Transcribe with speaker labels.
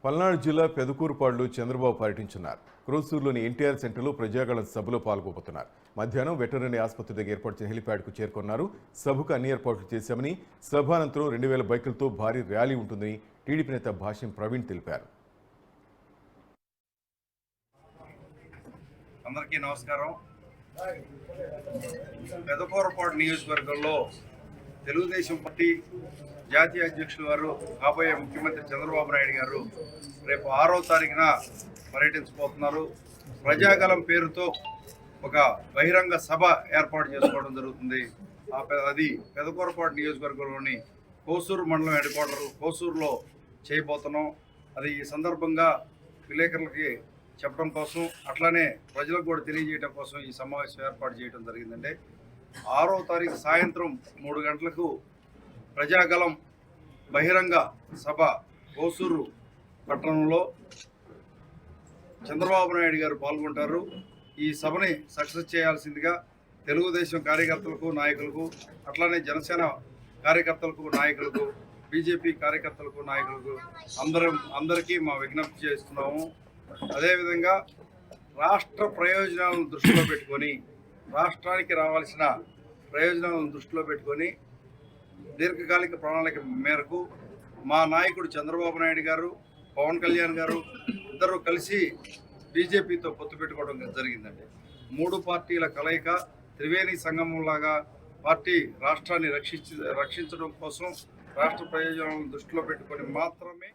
Speaker 1: పల్నాడు జిల్లా పెదకూరుపాడులో చంద్రబాబు పర్యటించున్నారు. క్రోసూరులోని ఎన్టీఆర్ సెంటర్లో ప్రజాగళం సభలో పాల్గొబోతున్నారు. మధ్యాహ్నం వెటరనరీ ఆసుపత్రి దగ్గర ఏర్పాటు చేసిన హెలిప్యాడ్కు చేరుకున్నారు. సభకు అన్ని ఏర్పాట్లు చేశామని, సభ అనంతరం 2000 బైకులతో భారీ ర్యాలీ ఉంటుందని టీడీపీ నేత భాష్యం ప్రవీణ్ తెలిపారు.
Speaker 2: అందరికీ నమస్కారం. పెదకూరుపాడు నియోజకవర్గంలో తెలుగుదేశం పార్టీ జాతీయ అధ్యక్షులు వారు కాబోయే ముఖ్యమంత్రి చంద్రబాబు నాయుడు గారు రేపు 6వ తారీఖున పర్యటించబోతున్నారు. ప్రజాగలం పేరుతో ఒక బహిరంగ సభ ఏర్పాటు చేసుకోవడం జరుగుతుంది. అది పెదకూరుపాడు నియోజకవర్గంలోని కోసూరు మండలం హెడ్ క్వార్టర్ కోసూరులో చేయబోతున్నాం. అది ఈ సందర్భంగా విలేకరులకి చెప్పడం కోసం, అట్లానే ప్రజలకు కూడా తెలియజేయడం కోసం ఈ సమావేశం ఏర్పాటు చేయడం జరిగిందండి. 6వ తారీఖు సాయంత్రం 3 గంటలకు ప్రజాగలం బహిరంగ సభ కోసూరు పట్టణంలో చంద్రబాబు నాయుడు గారు పాల్గొంటారు. ఈ సభని సక్సెస్ చేయాల్సిందిగా తెలుగుదేశం కార్యకర్తలకు, నాయకులకు, అట్లానే జనసేన కార్యకర్తలకు, నాయకులకు, బీజేపీ కార్యకర్తలకు, నాయకులకు అందరికీ మా విజ్ఞప్తి చేస్తున్నాము. అదేవిధంగా రాష్ట్ర ప్రయోజనాలను దృష్టిలో పెట్టుకొని, రాష్ట్రానికి రావాల్సిన ప్రయోజనాలను దృష్టిలో పెట్టుకొని దీర్ఘకాలిక ప్రణాళిక మేరకు మా నాయకుడు చంద్రబాబు నాయుడు గారు, పవన్ కళ్యాణ్ గారు ఇద్దరు కలిసి బీజేపీతో పొత్తు పెట్టుకోవడం జరిగిందండి. 3 పార్టీల కలయిక త్రివేణి సంగమంలాగా పార్టీ రాష్ట్రాన్ని రక్షించడం కోసం, రాష్ట్ర ప్రయోజనాలను దృష్టిలో పెట్టుకొని మాత్రమే